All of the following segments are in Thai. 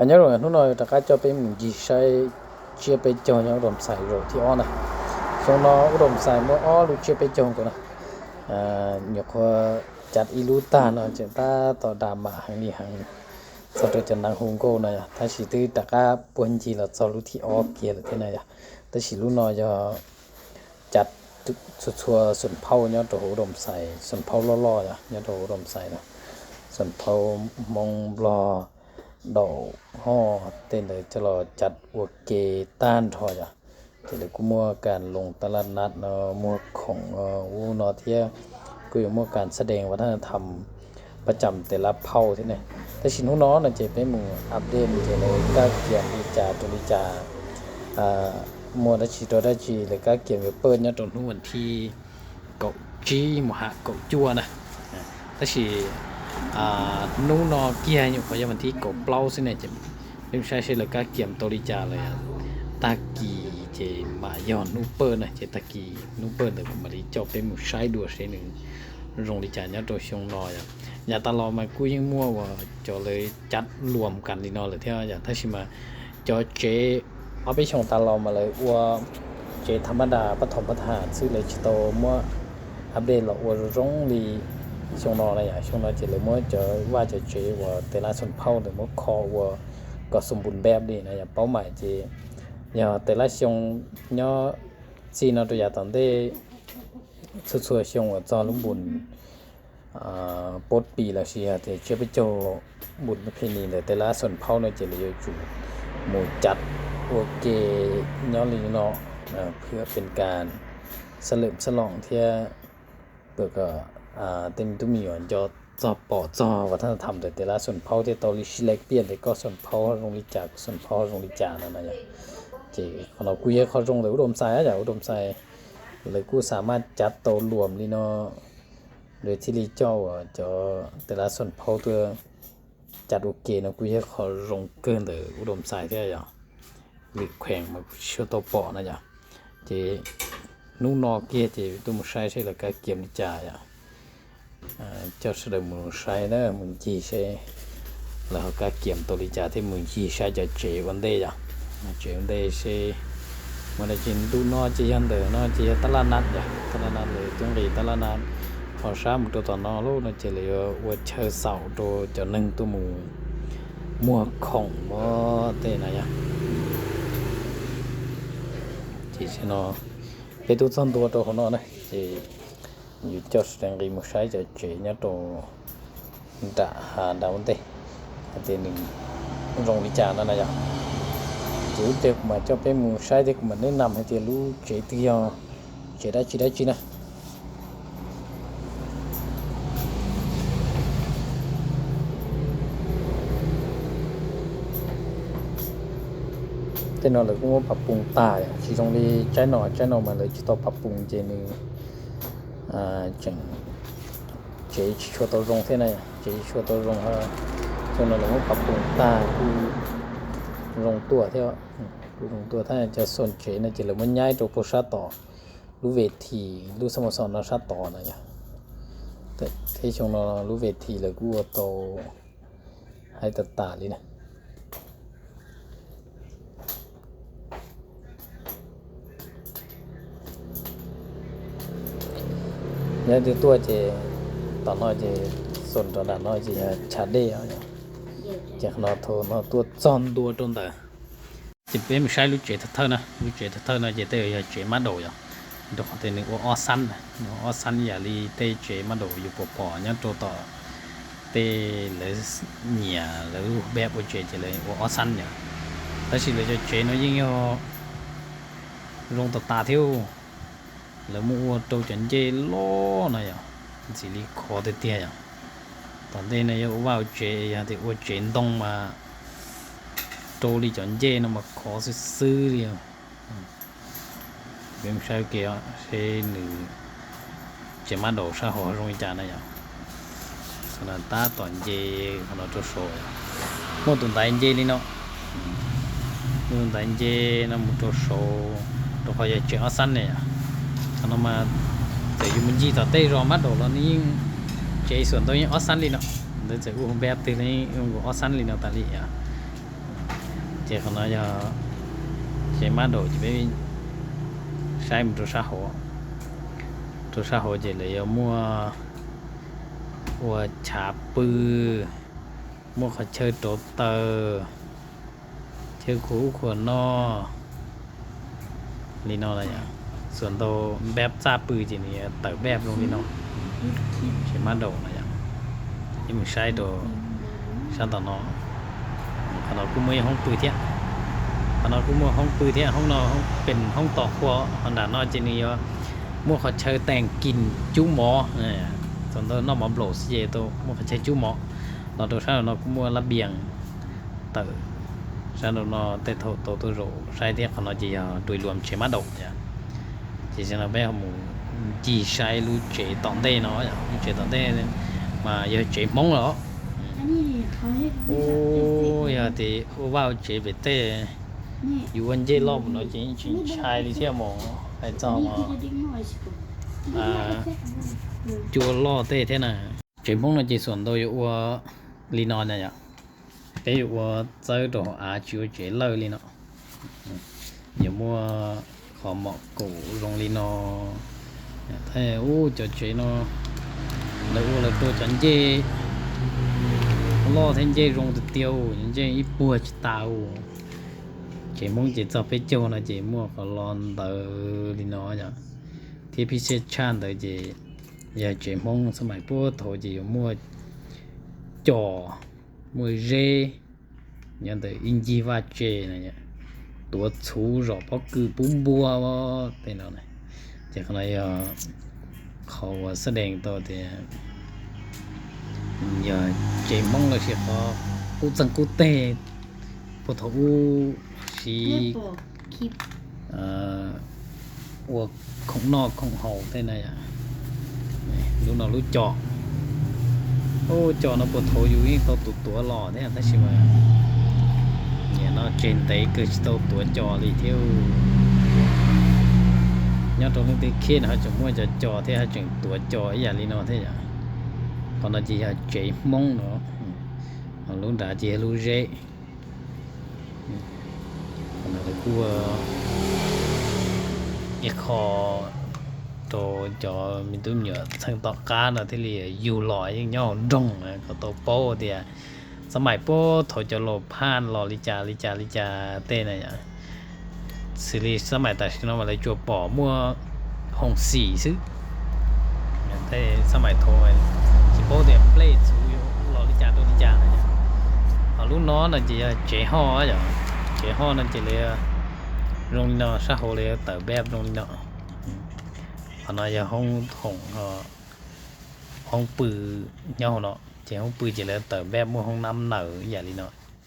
anh nhớ rồi nó nói tất cả cho bên gì sai chia bên cho nhau đồng xài rồi thì on này xong nó đồng xài mỗi ó lúc chia bên chồng của nó nhược chặt iluta nó chúng ta tỏ đàm mà hàng đi hàng sau đó chân năng hùng cô này ta chỉ từ tất cả buồn gì là sau lúc thì ó kia là thế này ta chỉ lúc nói cho chặt chua xuân phao nhớ đồ đồng xài xuân phao lo nhớ đồ đồng xài nè xuân phao mong lo đậu ho tên là cho lo chặt uộc kê tan thôi thì là cũng muaการลงตลาดนัดเนาะmuaของวูเนาะที่กูอยู่muaการแสดงวัฒนธรรมประจำแต่ละเผ่าที่นี่แต่ชินฮู้เนาะน่ะจะเป็นหมู่อัปเดตจะเลยก็เกี่ยวกับจาตุลิจามัวได้ชีตัวได้ชีเลยก็เกี่ยวกับเปิ้นเนี่ยตรงนู้นวันที่เกาะจีมหาเกาะจัวนะแต่ชีนู้นอเกียอยู่พอจะวันที่เกาะเปล่าสิเนี่ยจะไม่ใช่ใช่เลยก็เกี่ยวตุลิจาเลยตากีเจมาย้อนนูเปิ้ลนะเจตากีนูเปิ้ลแต่ผมมาดีจบเป็นหมู่ใช้ดัวใช้หนึ่งโรงดิจาเนี่ยตัวชงนอยอย่าตลอดมากูยังมั่วว่าจะเลยจัดรวมกันดีนอเลยเท่าอย่างถ้าชิมาจะเจเอาไปชงตลอดมาเลยว่าเจธรรมดาปฐมประธานซื้อเลยชิโตมั่วอัปเดตหรอกว่าร้องดีชงนออะไรอย่างชงนอเจเลยมั่วจะว่าจะเจว่าแต่ละส่วนเผ่าหรือมั่วคอว่าก็สมบูรณ์แบบดีนะอย่างเป้าหมายเจnhàแต่ละช่วงเนาะซีนตัวอย่างตอนที่สุดๆช่วงว่าจอลุงบุญปดปีละเชียแต่เชื่อไปโจบุญประเพณีเลยแต่ละส่วนเผ่าในเจริญอยู่หมู่จัดโอเคเนาะลีเนาะเพื่อเป็นการเฉลิมฉลองที่เปิดก็เต็มตุ้มหย่อนจอปอจอวัฒนธรรมแต่ละส่วนเผ่าที่ตอริชิเล็กเปลี่ยนแต่ก็ส่วนเผ่าโรงริจาคส่วนเผ่าโรงริจาคนั่นนะจีของเราคุยเขาลงเลยอุดมไซด์อุดมไซด์เลยกูสามารถจัดโตรวมนี่เนาะโดยที่รีเจ้าจะแต่ละส่วนเผ่าตัวจัดโอเคนะกูเขาลงเกินเลยอุดมไซด์ที่อย่างหรือแข่งมาเชื่อตัวปอนะจ๊ะจีนู่นนอเกียจีตัวมุชัยใช่หรือการเกี่ยมนิจายเจ้าเสด็จมุชัยนะมุจีใช่แล้วการเกี่ยมตัวนิจาที่มุจีใช่จะเจวันเดียchuyện đây sẽ mà là chuyện tu nó chỉ hơn từ nó chỉ tala nát rồi tiếng gì tala nát họ sáng một chỗ tao nó lúc nó chỉ là vượt chơi sầu đồ cho nên tu mua khổng mua thế này à chỉ sẽ nó cái tu son tua đồ nó này chỉ như cho sang cái một sai cho chỉ nhớ đồ đã hà đào thế thì mình rong đi chả nó này à chủ tiệc mà cho bé mù sai thì mình nên nằm hay thì lú chế tiêu chế đã chi nè tên nó là cũng có bắp bùng tải chỉ trong đi trái nọ mà lấy chỉ tao bắp bùng chế này chẳng chế cho tao rong thế này chế cho tao rong ha cho nó là cũng bắp bùng tải rongตัวเท่ารงตัวถ้าจะสนใจนะจะเลยมันย้ายตัวโพสต์ต่อรู้เวทีรู้สโมสรนาชาต่อนะเนี่ยแต่ที่ชงเรารู้เวทีเลยกูโตให้ตัดตาเลยนะเนี่ยตัวเจตอนน้อยเจสนตอนน้อยเจชาเดียวจากนอโทนอตัวจอนตัวตรงแต่จะเป็นไม่ใช่ลูกเจทัเทอร์นะลูกเจทัเทอร์นะเจเตยเจมาโดยดอกแต่หนึ่งว่าออซันนะออซันอย่าลีเตเจมาโดอยู่ปอเนี่ยตัวต่อเตเลยเนี่ยแล้วแบบว่าเจเลยว่าออซันเนี่ยแต่สิเลยเจnóยิ่งลงตาเที่ยวแล้วมัวตัวจันเจล้อนะอย่างสิลีคอเตี้ยอย่างตอนนี้เนี่ยว่าเจอย่างที่ว่าเจนต้องมาโตลีจอนเจนมาขอซื้อเดียวเป็นชาวเกี่ยวเช่นหนึ่งเจมาโดชาหัวรงจานนะอย่างขนาดตาตอนเจขนาดตัวโซ่หมดตุนตายเจนี่เนาะหมดตุนตายเจนะหมดตัวโซ่ตัวพอยเจอสั้นเนี่ยขนาดมาแต่ยูมันจีต่อเตะรอมาโดแล้วนี่เจส่วนตัวนี้ออสันลีเนาะเดี๋ยวจะอุ้มแบบตีนี้อุ้มออสันลีเนาะตาลีอ่ะ这可能要先慢走这边晒不着啥好做啥好这里要mua我茶ปืmuaเขาchơi tổ tờ chơi cũ của nó lý nó là nháส่วนตัวแบบซาปืจีนี่เต๋อแบบลงนี่เนาะใช้มาโดนะอย่างนี่มันใช้ตัวใช้ตัวเนาะขนาดกูไม่ห้องปืนเที่ยขนาดกูไม่ห้องปืนเที่ยห้องนอนห้องเป็นห้องต่อครัวขนาดนอนจีนี่ว่ามั่วเขาใช้แต่งกินจุ้หมอเนี่ยส่วนตัวนอกมาโบลสีตัวมั่วเขาใช้จุ้หมอเราตัวใช้เรากูมั่วระเบียงเต๋อใช้เราเนาะแต่ตัวโรใช้เที่ยขนาดจีโดยรวมใช้มาโดเนี่ยchỉ là bé hồng chỉ sai lu chế tận đây nó chế tận đây mà giờ chế mông nó ôi giờ thì vào chế về tê dù anh chế lo nó chỉ sai đi theo mông phải cho mà chua lo tê thế này chế mông là chỉส่วนตัวอยู่ลีนอนเนี่ยไปอยู่chơi đồ chua chế lờiลีนอนnhiều mua họ mọ cổ rong li nó thế cho chế nó là tôi chọn dê lo thêm dê rong tiêu những dê ít bùa chỉ tao chế mong chế cho phê châu là chế mua có lon tờ li nó nhá thì phía xe chan tờ chế giờ chế mong sớm mai bùa thôi chế mua chò mua dê nhận tờ inji va chế này nháตัวชูรอพอคือปุ้มบัวว่าเป็นเอาไหนจากอะไรเขาแสดงตัวเดียอย่าเจมองเลยสิเขากูจังกูเตะปะทูสีอวกของนอกของเฮาได้ไหนอ่ะรู้นอรู้เจาะโอ้เจาะนะปะทูอยู่นี่ตัวหล่อเนี่ยได้ใช่ไหมnó trên tay cứ tàu tuổi trò đi theo nhớ trong những cái kia họ chỉ muốn trò thế họ chừng tuổi trò ấy là lý nó thế nhỉ còn là chỉ là chế mông nữa họ luôn đã chỉ luôn dễ còn là cái cua cái kho đồ cho mình tôi nhớ sang tọt cá là thế là dù lõi với nhau đông có tàu po thìสมัยโป้ถอยจะโลพานรอลิจาเต้น่ะอย่างซีรีส์สมัยแต่ชิโนมาเลยจัวป่อมั่วห้องสี่ซื้อแต่สมัยโทยสิโป้เดี๋ยวเปล่ซูรอลิจาตัวลิจาน่ะอย่างเอาลูกน้องน่ะจะเจ๋ห่ออย่างเจ๋ห่อนั่นจะเลยโรงนอซะโหเลยแต่แบบโรงนออันนั้นจะห้องปือเนาะเนาะchế không bự chỉ là tờ bếp mua không năm nở giả lý nó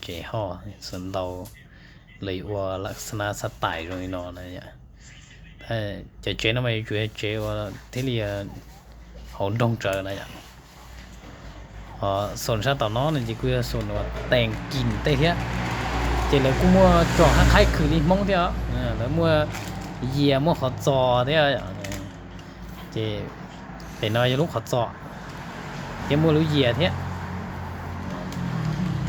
chế ho sân đầu lấy quaลักษณะสไตล์rồi nó này nhá thế chế nó mày chế qua thế là hỗn đông trời này nháส่วนซะต่อnó là chỉ quyส่วนว่าแต่งกินเตะเหี้ยchế là cũng mua trò khai khử đi mong theoแล้วmua dìa mua họ trò thế chế phải nói cho lúc họ trò chế mua lúa dìa thế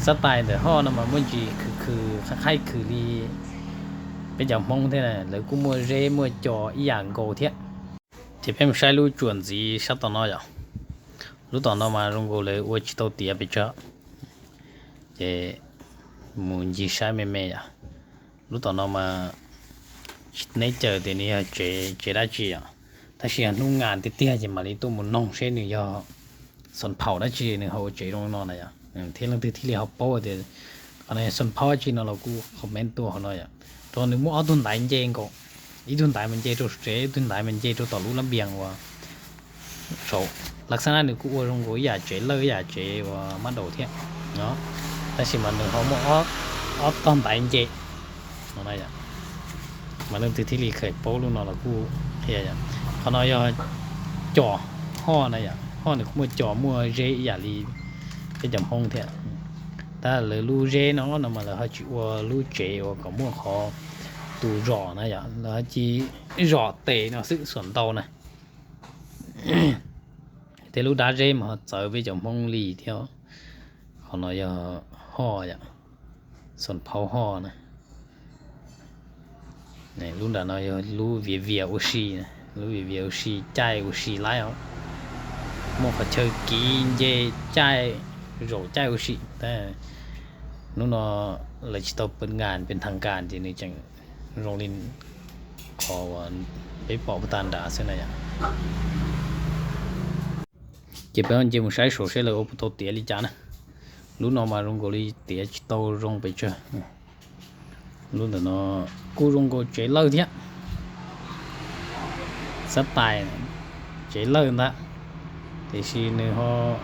สไตล์แต่ห่อนะมันจีคือคล้ายๆคือลีเป็นอย่างมองthế nàyแล้วกูมัวเรมัวจออีอย่างโกเทียที่เป็นใช้รู้จวนจีชัดตอนน้อยอ่ะรู้ตอนน้อยมาลงกูเลยว่าจิตตัวเตี้ยไปเจาะเจมุนจีใช้ไม่อ่ะรู้ตอนน้อยมาในเจอทีนี้เจได้จีอ่ะถ้าเสียนุ่งงานที่เตี้ยจะมาลีตัวมันน้องเช่นนี้ย่อส่วนเผาได้จีนึงเขาเจลงนอนอะไรอ่ะที่เราที่เรียกเขาโป้เดี๋ยวอันนี้ส่วนพ่อจีนเรากูคอมเมนต์ตัวเขาหน่อยอ่ะตอนนี้มั่วเอาตุนไหนเจงก็อีตุนไหนมันเจตัวเจ๊ตุนไหนมันเจตัวต่อรู้ลำเบียงว่าโฉลักษณะนี้กูว่าตรงกูอยากเจเลยอยากเจว่ามันโดดเที่ยเนาะแต่สิมันหนึ่งเขามั่วเอาตอนไหนเจอะไรอ่ะมันเริ่มที่เรียกเคยโป้รู้เนาะเรากูเฮียอย่างเขาหน่อยจ่อห่ออะไรอ่ะห่อเนี่ยกูมั่วจ่อมั่วเจอย่าลีcái dòng hông thế ta là lu dê nó mà là họ chịu lu chế và có mua khó tù rỏ này vậy là chỉ rỏ tệ nó sự xuẩn tàu này thế lu đá dê mà họ trở với dòng hông lì theo họ nói ho vậy xuẩn phao ho này này lúc đó nó lú vỉa oxy này lú vỉa oxy chai oxy lái không một phải chơi kín dê chai rổ chai oxyแต่lúc nó là chỉ taoเป็นงานเป็นทางการทีนี้จังโรงเรียนขอไปปอบตันดาเส้นอะไรเก็บไปมันจะมึงใช้โซ่เสร็จแล้วเอาตัวเตี้ยลิจานะlúc nó mà rong goli tia tàu rongไปchơi lúc đó nó cú rong go chơi lâu thế sắp tài chơi lâu đó thì khi nữa họ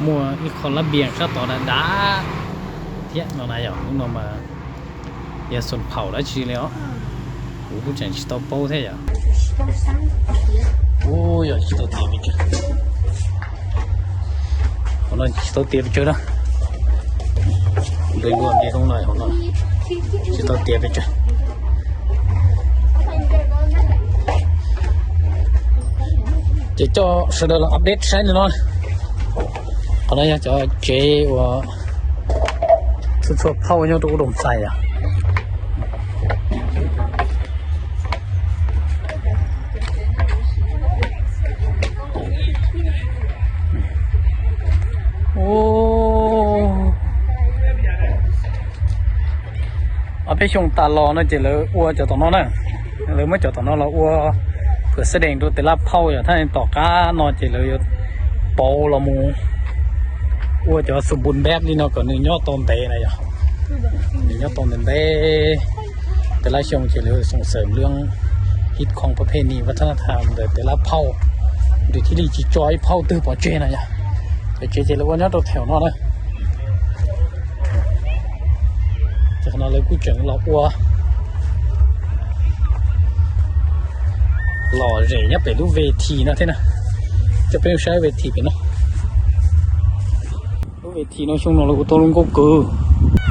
mua ít con lá biển sát tỏ là đá thế nó này rồi lúc nó mà giờ xuân phẩu đã chi léo cũng chẳng chỉ tàu bao thế à ôi giờ chỉ tàu tiền đi chơi nó chỉ tàu tiền chơi đó đừng buồn đi không nói không nói chỉ tao tiền đi chơi chỉ cho sau đó là update sáng nữa thôi còn đây cho chế và xuất xuất phao nhau tụ đồng xài àไปชงตาลอนะเจเลยอัวจะตอนนั้นนะหรือไม่จะตอนนั้นเราอัวเผื่อแสดงตัวแต่ละเผาอย่างท่านต่อก้านอนเจเลยโปละมูอัวจะสมบูรณ์แบบนี้เนาะก่อนหนึ่งยอดต้นเตะอะไรอย่างหนึ่งยอดต้นเตะแต่ละชงเจเลยส่งเสริมเรื่องฮิตของประเพณีวัฒนธรรมแต่ละเผาโดยที่ดีจีจอยเผาตื้อปอเจนะอย่างเจเลยว่ายอดตัวแถวนอนนะจากนั้นเลยกูเจอหล่ออัวหล่อเจ๋งเนี่ยเป็นรูปเวทีนะที่น่ะจะเป็นใช้เวทีเป็นเนาะรูปเวทีเนาะช่วงนั้นเราก็ต้องลงก็เกอ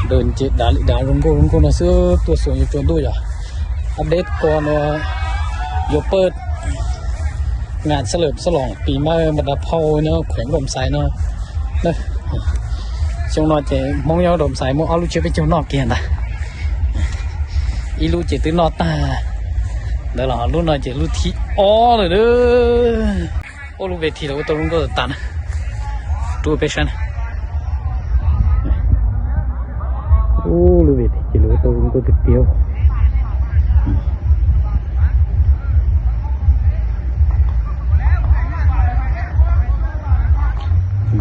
เดินเจ็ดด่าลงก็นะเสื้อตัวสวยอยู่จนด้วยอ่ะอัปเดตก่อนว่าโยเปิดงานเฉลิมฉลองปีใหม่บรรดาเผ่าเนาะแขวงลมไซเนาะนะช่วงนั้นจะมองยาวดมสายมองเอาลูกเชื่อไปเจ้านอกเกียนนะอีลูกเจตื้อนอตาเดี๋ยวเราลูกน้อยเจลูกที่อ๋อเลยเด้อโอ้ลูกเวทีเราตัวลุงก็ตันตัวเปชันโอ้ลูกเวทีเจลูกตัวลุงก็ติดเดียว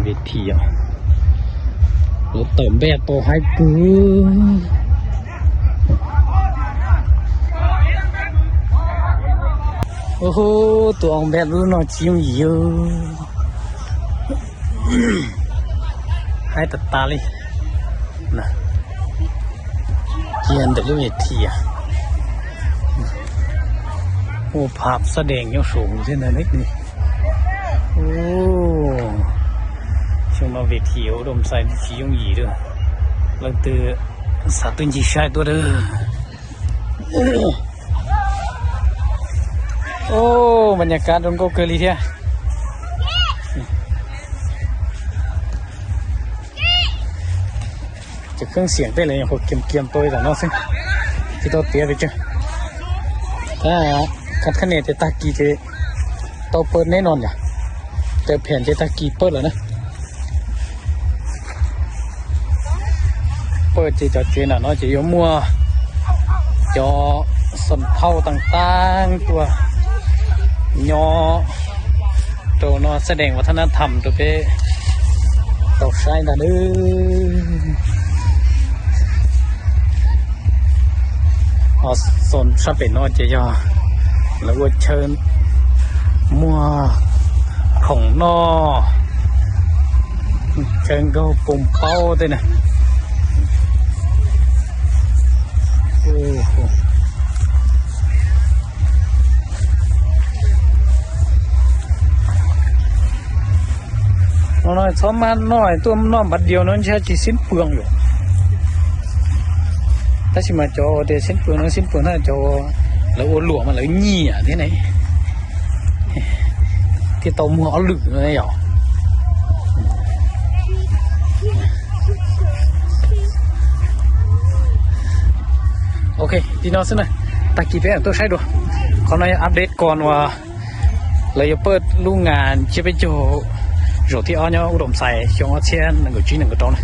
เวทีอ่ะเราเติมแบบตัวให้กูโอ้โหตัวองแบบรู้หน่อยชิมเยอะให้ตัดตาเลยนะเกียนแต่ลูกเวทีอ่ะโอ้ภาพแสดงยังสูงเช่นนั้นนิดนึงโอ้ช่วงมาเวทีอุดมไซด์ชี้ยงหยีด้วยหลังตื่นสาตุนจีชายตัวเด้อโอ้บรรยากาศตรงก็เกลีเทียจะเครื่องเสียงได้เลยอย่างพวกเกียมตัวแต่นอกซึ่งที่ตัวเตี้ยไปเจอถ้าคัดคะแนนจะตากีจะตัวเปิดแน่นอนอย่าแต่แผ่นจะตากีเปิดแล้วนะเปิดจะเจน่ะเนาะจะยมมัวจอสันเผาต่างๆตัวยอตัวนอแสดงวัฒนธรรมตัวเป้ตกใช้นะดื้อสนชอบเป็นนอจะยอแล้วก็เชิญมัวของนอเชิญก็ปุ่มเป้าด้วยนะโอ้โหน้อยซ้อมมาหน่อยตัวน้อมบัดเดียวนั้นใช้จีสิ้นเปลืองอยู่ถ้าชิมาจอเดี๋ยวสิ้นเปลืองนั้นสิ้นเปลืองถ้าจอแล้วโอหลวงมันเลยงี่อ่ะที่ไหนที่ตัวมัวเอาหลึกเลยเหรอโอเคดีนอนซะหน่อย ตะกี้เป็นตัวใช้ดูเขาในอัปเดตก่อนว่าเลยจะเปิดโรงงานเชื่อไปโจโรที่อ้อเนี่ยอุดมใส่ช่วงว่าเชียน1 G 1 ตรงนะ